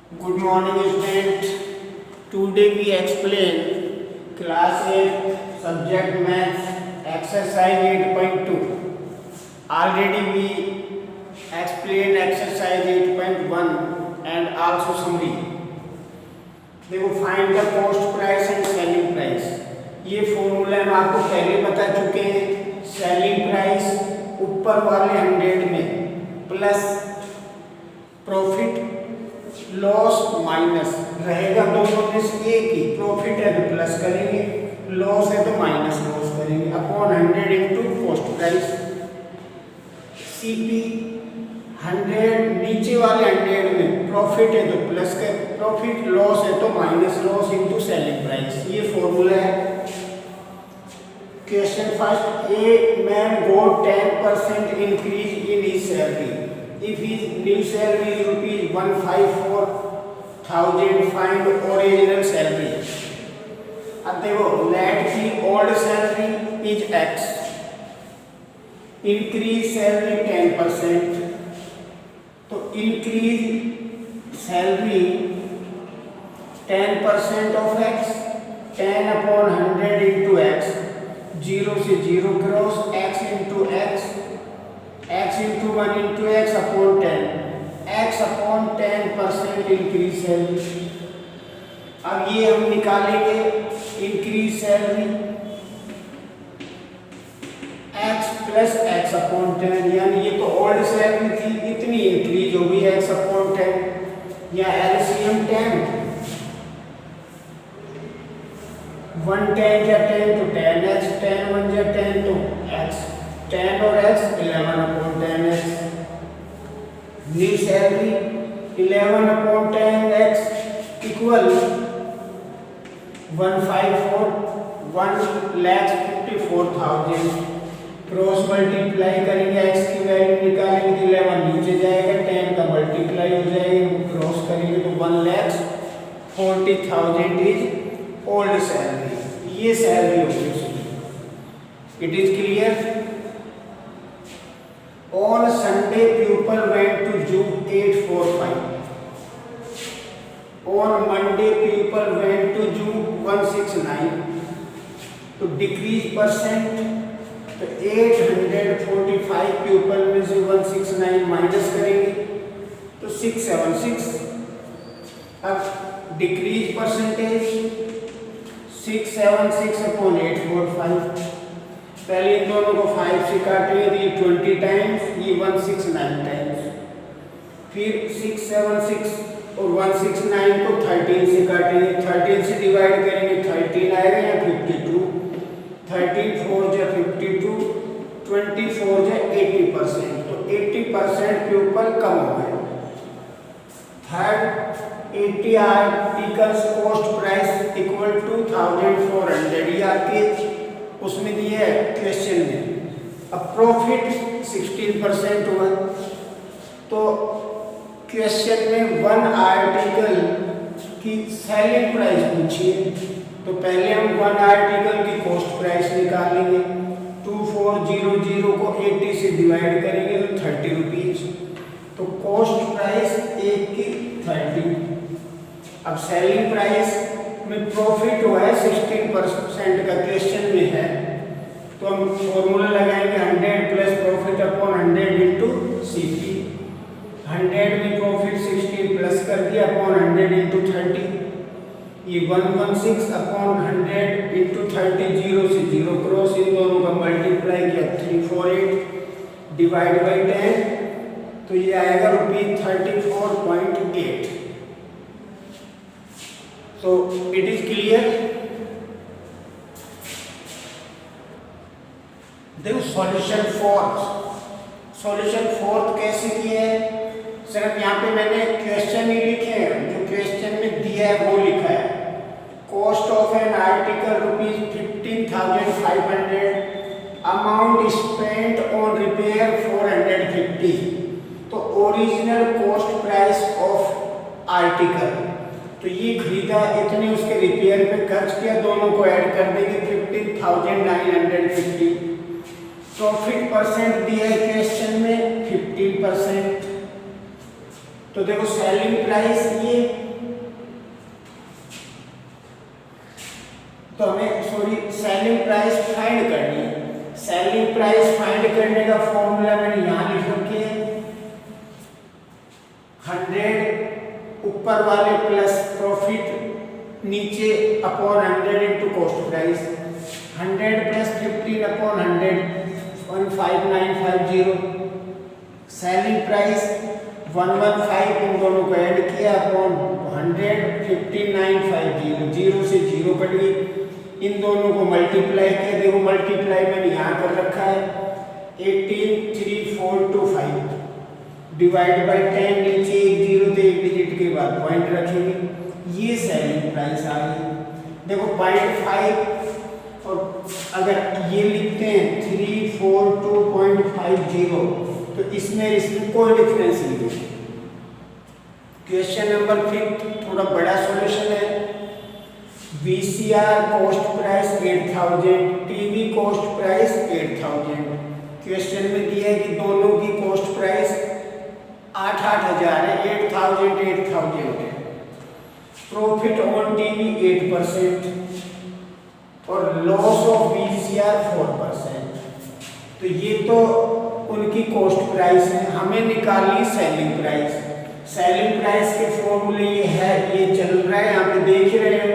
Good morning, student. Today we explain class 8 subject maths exercise 8.2. Already we explained exercise 8.1 and also summary. देखो find the cost price and selling price, ये formula हम आपको पहले बता चुके हैं। Selling price ऊपर वाले 100 में प्लस प्रॉफिट लॉस माइनस रहेगा, दोनों में से एक ही। प्रॉफिट है तो प्लस करेंगे, लॉस है तो माइनस लॉस करेंगे, upon 100 into cost price. CP 100 नीचे वाले 100 में प्रॉफिट है तो प्लस कर प्रॉफिट, लॉस है तो minus loss into selling price, ये फॉर्मूला है। Question first, a man got 10% increase in his salary if his new salary is rupees 154,000, find original salary। अब देखो let the old salary is x, increase salary 10%, तो increase salary 10% of x, 10 upon 100 into x, 0 से 0 cross, x into x, x into 1 into x upon 10, x upon 10% increase salary. अब ये हम निकालेंगे increase salary x plus x upon 10, यानी ये तो old salary थी, इतनी इंक्रीज हो गई x अपॉन 10, या एलसीएम 10, 1 10 या 10 तो 10x, 10 1 या 10 तो x, 10 और x 11 upon 10x। New salary 11 upon 10x equal 154,000। Cross multiply करेंगे, x की वैल्यू निकालेंगे तो 11 नीचे जाएगा, 10 का मल्टीप्लाई हो जाएगा, क्रॉस करेंगे तो 1,40,000 इज ओल्ड सैलरी। ये सैलरी होगी उसकी। It is clear. On Sunday, pupil went to zoo 845. On Monday, pupil went to zoo 169. तो decrease percent, तो 845 pupil में से 169 माइनस करेंगे तो 676। अब decrease percentage 676 अपॉन 845, पहले इन दोनों को 5 से काटेंगे तो ये 20 टाइम्स, ये 169 टाइम्स, फिर 676 और 169 को 13 से काटेंगे, 13 से डिवाइड करेंगे 13 आएगा या 52, 13 4 जा 52, 24 जा 80%, तो 80% प्यूपल कम हो गए। Third 80 articles cost price equal to 1400, ये आपके उसमें दिया है क्वेश्चन में। अब प्रॉफिट 16% हुआ, तो क्वेश्चन में 1 आर्टिकल की सेलिंग प्राइस पूछिए, तो पहले हम 1 आर्टिकल की कॉस्ट प्राइस निकालेंगे। 2400 को 80 से डिवाइड करेंगे तो 30 रुपीज, तो कॉस्ट प्राइस एक की 30। अब सेलिंग प्राइस में प्रॉफिट हुआ है 16% का, क्वेश्चन में है, तो हम फॉर्मूला लगाएंगे 100 plus profit upon 100 into CP. 100 में प्रॉफिट 16 प्लस कर दिया अपॉन 100 इंटू 30, ये 116 अपॉन 100 इंटू 30, 0 से 0 क्रॉस, इन दोनों का मल्टीप्लाई किया 348 डिवाइड बाई 10, तो ये आएगा ₹34.8। So it is clear। देखो सॉल्यूशन फोर्थ कैसे किया है। सिर्फ यहाँ पे मैंने क्वेश्चन ही लिखे हैं, जो क्वेश्चन में दिया है वो लिखा है। Cost of an article ₹15,500, amount spent on repair 450, तो original cost price of article, तो ये खरीदा इतने, उसके रिपेयर पे खर्च किया, दोनों को ऐड कर देंगे 15,950। प्रॉफिट परसेंट दिया है क्वेश्चन में 15%, तो देखो सेलिंग प्राइस ये, तो हमें सेलिंग प्राइस फाइंड करनी है। सेलिंग प्राइस फाइंड करने का फॉर्मूला मैंने यहाँ लिख रखे हैं, 100 ऊपर वाले प्लस प्रॉफिट नीचे upon 100 into cost price, 100 plus 15 upon 100 15950। Selling price 115 इन दोनों को ऐड किया अपॉन 100 15950, 0 से 0 कट गई। इन दोनों को मल्टीप्लाई किया, देखो मल्टीप्लाई मैंने यहाँ कर रखा है 183,425 डिवाइड बाय 10, नीचे एक जीरो थे, एक डिजिट के बाद पॉइंट रखेंगे, ये सेलिंग प्राइस आ गई। देखो 0.5 और अगर ये लिखते हैं 342.50 तो इसमें कोई डिफरेंस नहीं है। क्वेश्चन नंबर 5 थोड़ा बड़ा सॉल्यूशन है। VCR cost price 8000, TV cost price 8000। Question में दिया है कि दोनों की कॉस्ट प्राइस 8,000 है, 8,000 है। प्रॉफिट ऑन टीवी 8% और लॉस ऑफ VCR 4%। तो ये तो उनकी कॉस्ट प्राइस है, हमें निकालनी सेलिंग प्राइस। सेलिंग प्राइस के फॉर्मूले ये है, ये चल रहा है यहाँ पे देख रहे हो,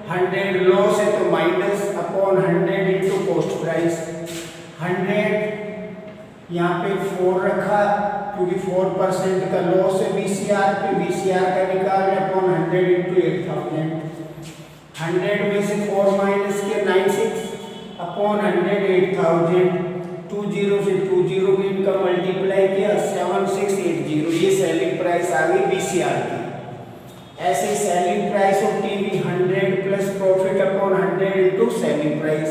100 लॉस है तो minus upon 100 into cost price. 100 यहाँ पे 4 रखा क्योंकि 4% का लॉस है VCR पे, VCR का निकाल रहे अपॉन 100 इंटू 8000। 100 में से 4 माइनस किया 96 अपॉन 100 8000, 20 से 20 की इनका मल्टीप्लाई किया 7680, ये सेलिंग प्राइस आ गई VCR की। ऐसे selling price of TV 100 plus profit upon 100 into selling price.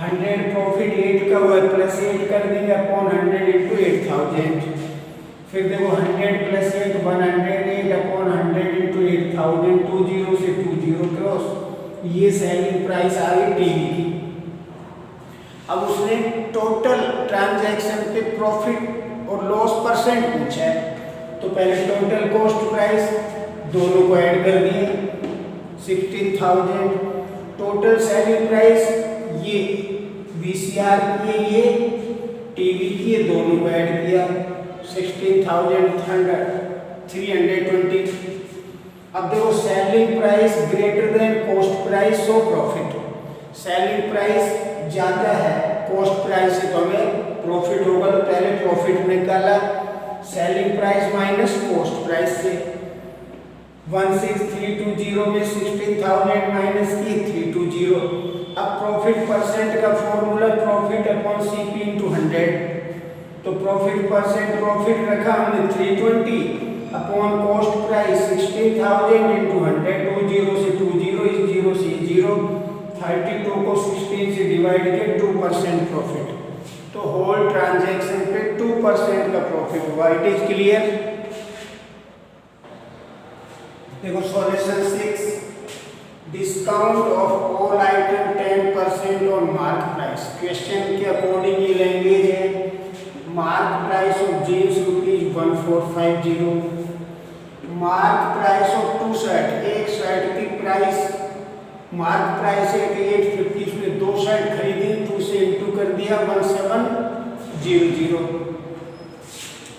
100 profit 8 का हुआ प्लस 8 कर देंगे अपॉन 100 इंटू 8000। फिर देखो 100 प्लस 8 108 अपॉन 100 इंटू 8000, 20 से 20 क्रॉस, ये सेलिंग प्राइस आ गई टीवी की। अब उसने टोटल ट्रांजैक्शन पे प्रॉफिट और लॉस परसेंट पूछा है, तो पहले टोटल कॉस्ट प्राइस दोनों को ऐड कर दिए 16,000। टोटल सेलिंग प्राइस ये VCR की है, ये टीवी की है, दोनों को ऐड किया 16,320। अब देखो selling price greater than cost price so profit. Selling price ज्यादा है कॉस्ट प्राइस से तो हमें प्रॉफिट होगा, तो पहले प्रॉफिट निकाला selling price minus cost price से। 16320 में 16,000 माइनस की 320। अब प्रॉफिट परसेंट का formula profit upon CP into 100, तो प्रॉफिट परसेंट प्रॉफिट रखा हमने 320 अपॉन कॉस्ट प्राइस 16,000 इंटू 100, 20 से 20 0 से 0, 32 को 16 से डिवाइड किया 2% प्रॉफिट, तो होल ट्रांजैक्शन पे 2% का प्रॉफिट हुआ। It is clear. देखो solution 6, discount of all item 10% on mark price. Question के अकॉर्डिंग ये लैंग्वेज है, mark price of jeans ₹1450, mark price of 2 shirt, एक शर्ट की प्राइस मार्क प्राइस है 850, उसमें 2 शर्ट खरीदी, 2 से इंटू कर दिया 1700।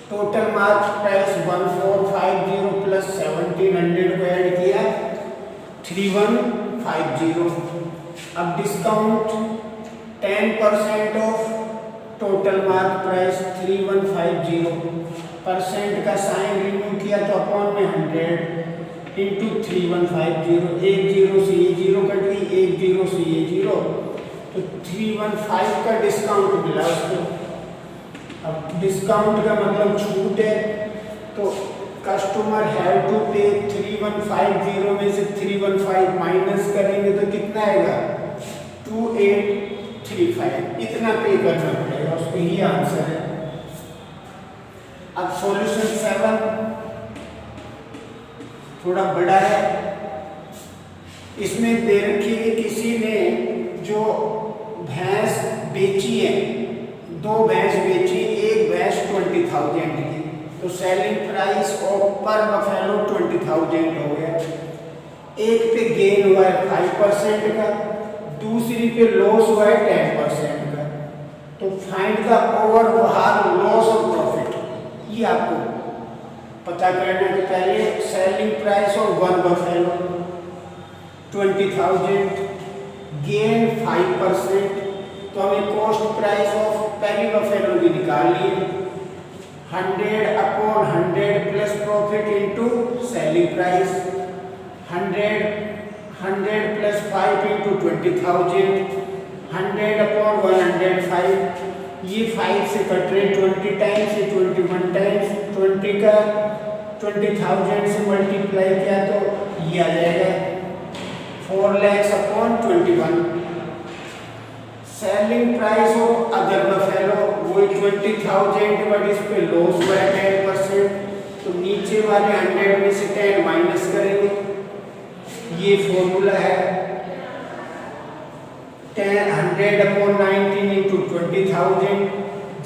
टोटल मार्क प्राइस 1450 प्लस 1700 को ऐड किया 3150। अब discount 10% of total mark price 3150, percent का साइन रिमूव किया तो अपॉन में 100 इंटू 3150, एक 0 से ये 0 कट गई, एक 0 से ये 0, तो 315 का डिस्काउंट मिला उसको। अब डिस्काउंट का मतलब छूट है, तो कस्टमर हैव टू पे 3150 में से 315 माइनस करेंगे तो कितना आएगा 2835, इतना पे करना पड़ेगा उसको, ये आंसर है। अब सॉल्यूशन 7 थोड़ा बड़ा है, इसमें दे रखी है किसी ने जो भैंस बेची है, 2 भैंस बेची, एक भैंस 20,000 की, तो सेलिंग प्राइस ऑफ पर बफेलो 20,000 हो गया। एक पे गेन हुआ है 5% का, दूसरी पे लॉस हुआ है 10% का। तो फाइंड द ओवरऑल लॉस और प्रॉफिट, ये आपको पता करना है। पहले selling price of one buffalo 20,000, gain 5%, तो हमें कॉस्ट प्राइस ऑफ पहली बफेलो भी निकाल लिए, 100/100 plus profit into selling price, 100 plus 5 into 20,000, 100/105। ये 5 से कट रहे 20 टाइम्स, ये 21 टाइम्स, 20 का 20,000 से मल्टीप्लाई किया तो ये आ जाएगा 4,00,000/21। Selling price of other buffalo वही 20,000 बट इस पे लॉस हुआ है 10%, तो नीचे वाले 100 में से 10 माइनस करेंगे। ये फॉर्मूला है 100/19 इंटू 20,000,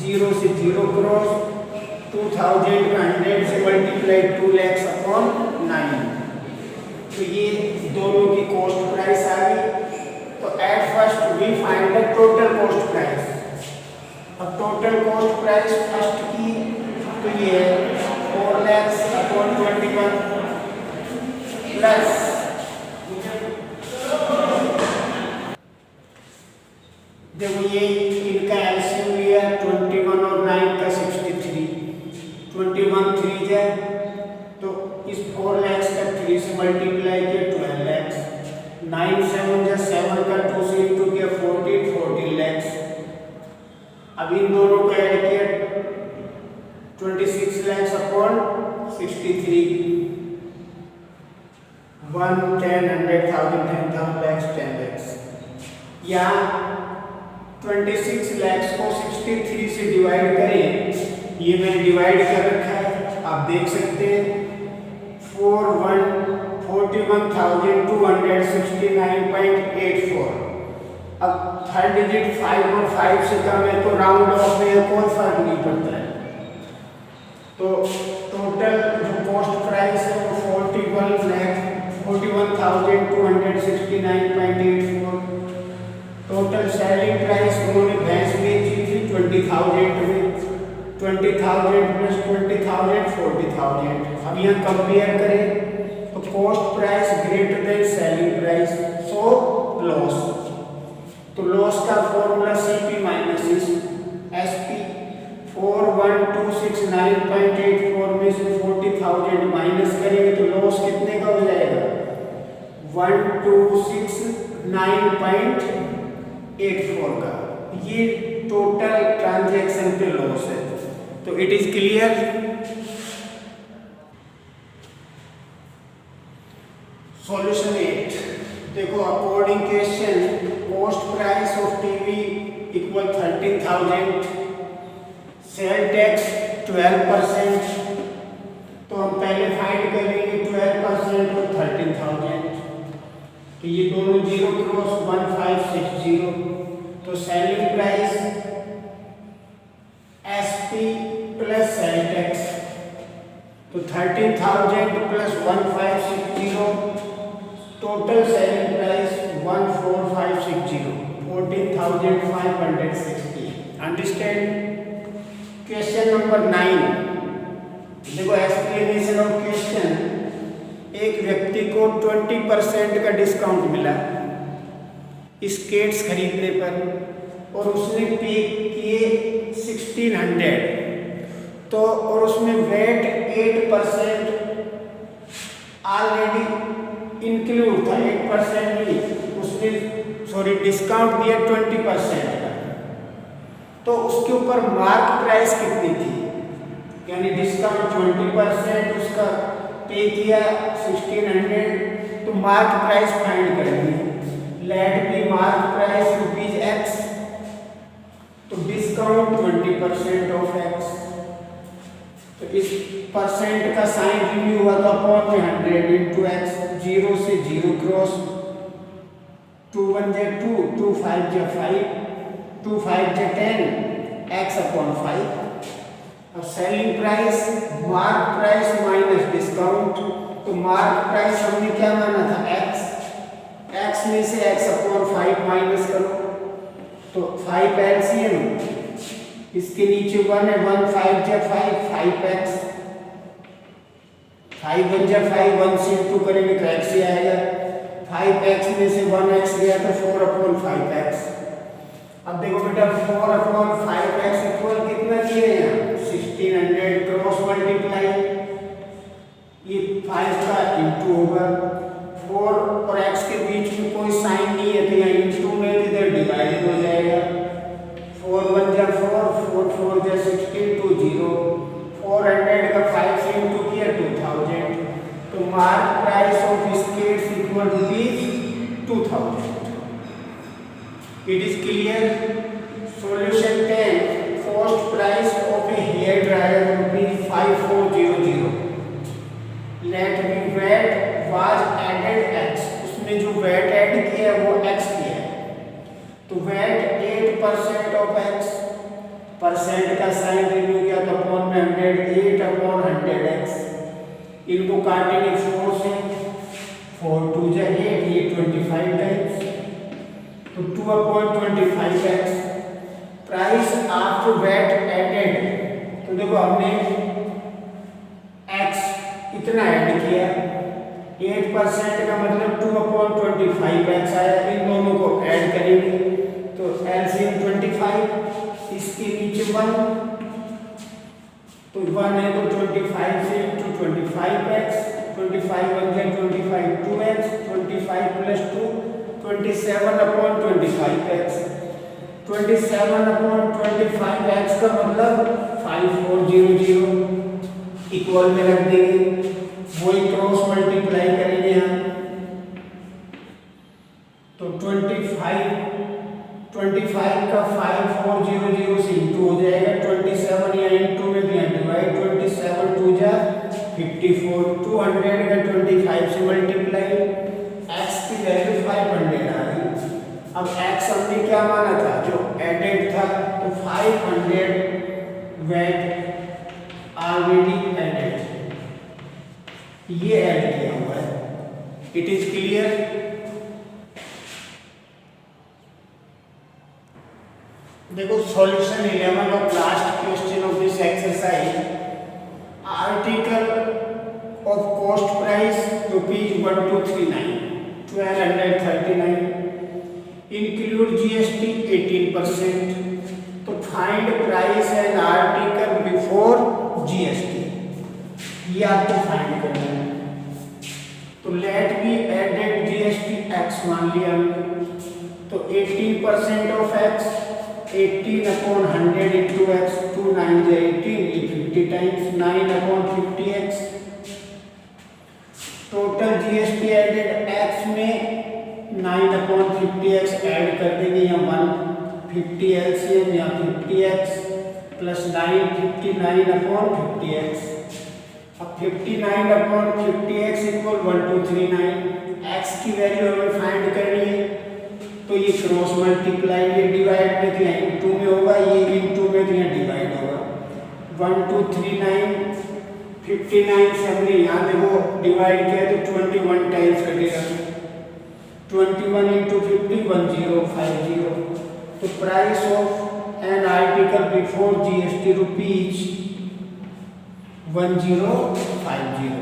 0 से 0 क्रॉस, 2,000 का 100 से मल्टीप्लाई 2,00,000/9। तो ये दोनों की कॉस्ट प्राइस आ गई। तो at first we find the total cost price. अब टोटल कॉस्ट प्राइस फर्स्ट की तो ये है 4,00,000/21 प्लस देखो ये इनका एलसीएम लिया 21 और 9 का 63, 21 3 है तो इस 4,00,000 का 3 से मल्टीप्लाई किया 12,00,000, 9 7 जा 7 का 2 से इंटू किया 14,00,000। अब इन दोनों को ऐड किया 26,00,000/63, 1 10 100,000 10,000 10,00,000। यहाँ 26,00,000 को 63 से डिवाइड करें, ये मैंने डिवाइड कर रखा है, आप देख सकते हैं 41,269.84। अब थर्ड डिजिट 5 और 5 से कम है तो राउंड ऑफ में कोई फर्क नहीं पड़ता है। तो टोटल जो कॉस्ट प्राइस है वो 41,269.84। टोटल सेलिंग प्राइस उन्होंने भैंस बेची थी 20,000 में, 20,000 प्लस 20,000 40,000। अब यहाँ कंपेयर करें तो cost price greater than selling price, so loss. तो लॉस का फॉर्मूला CP माइनस SP। 41,269.84 में से 40,000 माइनस करेंगे तो लॉस कितने का हो जाएगा 1,269.84 का। ये टोटल ट्रांजैक्शन पे लॉस है। तो इट इज क्लियर। सॉल्यूशन 8 देखो, according question cost price of TV equal 13,000, sale tax 12%। तो हम पहले फाइंड करेंगे 12% और 13,000, तो ये दोनों 0 क्रॉस 1560। तो selling price SP plus sale tax, तो 13,000 plus 1560, total selling price 14,560, 14,560। Understand. Question number 9 देखो, एक्सप्लेनेशन ऑफ क्वेश्चन। एक व्यक्ति को 20% का डिस्काउंट मिला स्केट्स खरीदने पर और उसने पे किए 1,600, तो और उसमें वेट 8% ऑलरेडी इंक्लूड था, 8% नहीं, उसने सॉरी डिस्काउंट दिया 20% का, तो उसके ऊपर मार्क प्राइस कितनी थी, यानी डिस्काउंट 20%, उसका पे किया 1,600, तो मार्क प्राइस फाइंड करेंगे। Let be mark price ₹X, तो डिस्काउंट 20% ऑफ X, तो इस परसेंट का साइन रिन्यू हुआ तो अपॉन में 100 इंटू X, 0 से 0 क्रॉस, 2 1 जा 2, 2 5 जा 5, 2 5 जा 10, X/5। अब selling price mark price minus discount, तो मार्क प्राइस हमने क्या माना था x, x में से x अपॉन 5 माइनस करो, तो 5 एलसीएम, इसके नीचे 1 है, 1 5 जा 5, 5x, 5 1 जा 5, 1 से इंटू करेंगे तो x ही आएगा, 5x में से 1x गया तो 4 अपॉन 5x। अब देखो बेटा 4 अपॉन 5x इक्वल कितना किए हैं 1600, क्रॉस मल्टीप्लाई, ये 5 का इंटू होगा, 4 और x के बीच में कोई साइन नहीं है तो यहाँ इंटू में इधर डिवाइड हो जाएगा, 4 1 जा 4, 4 4 जा 16, 2 0, 400 का 5 से इंटू किया 2000, तो mark price of skates equal to 2000। It is clear. Solution 10. Cost price of a hair dryer rupees 5400. Let me VAT was added x. उसमें जो VAT ऐड किया है वो x किया है, तो VAT 8% of x, परसेंट का साइन रिन्यू किया तो अपॉन में 100, 8 अपॉन 100x, इनको काटेंगे 4 से, 4 2 जा 8, ये 25 टाइम्स, तो 2 upon 25x, price after VAT added, तो देखो हमने x इतना ऐड किया, 8% का मतलब 2 अपॉन 25x आया, इन दोनों को ऐड करेंगे तो एलसीएम 25, इसके नीचे 1, तो 1 है तो 25 से इंटू 25x, 25 1 जा 25 2x, 25 plus 2 27 upon 25x, 27 upon 25x का मतलब 5400 इक्वल में रख देंगे, वही क्रॉस मल्टीप्लाई करेंगे हम, तो 25 का 5400 से इंटू हो जाएगा, 27 या इंटू में दिया डिवाइड, 27 2 जा 54, 200 का 25 से मल्टीप्लाई, x की वैल्यू 500 आ गई। अब x हमने क्या माना था, जो एडेड था, तो 500 वैट ऑलरेडी एडेड, ये ऐड किया हुआ है। It is clear. देखो solution 11 of last question of this exercise, article of cost price rupees 1239, 1239, include GST 18%, तो find price and article before GST, ये आपको फाइंड करना है। तो let be added GST x मान लिया हमने, तो 18% of x, 18 upon 100 into x, 2 9 जा 18, ये 50 times, 9 upon 50x, total GST added x में 9 अपॉन 50x ऐड कर देंगे, यहाँ 150 एलसीएम, यहाँ 50x प्लस 9, 59 अपॉन 50x, अब 59 अपॉन 50x इक्वल 1239, x की वैल्यू हमें फाइंड करनी है, तो ये क्रॉस मल्टीप्लाई, ये डिवाइड में दिया इंटू में होगा, ये इंटू में दिया डिवाइड होगा, 1239, 59 से हमने यहाँ देखो डिवाइड किया तो 21 टाइम्स कटेगा, 21 इंटू 50 1050, तो price of an article before GST rupees 1050।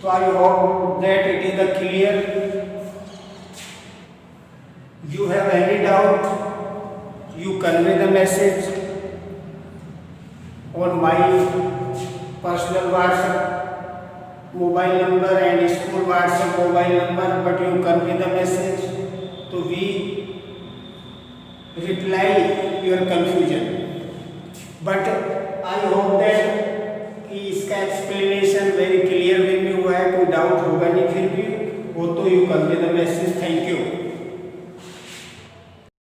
तो I hope that it is the clear. You have any doubt, you convey the message on my personal WhatsApp mobile number and school WhatsApp mobile number, but you convey the message, so we reply your confusion. But I hope that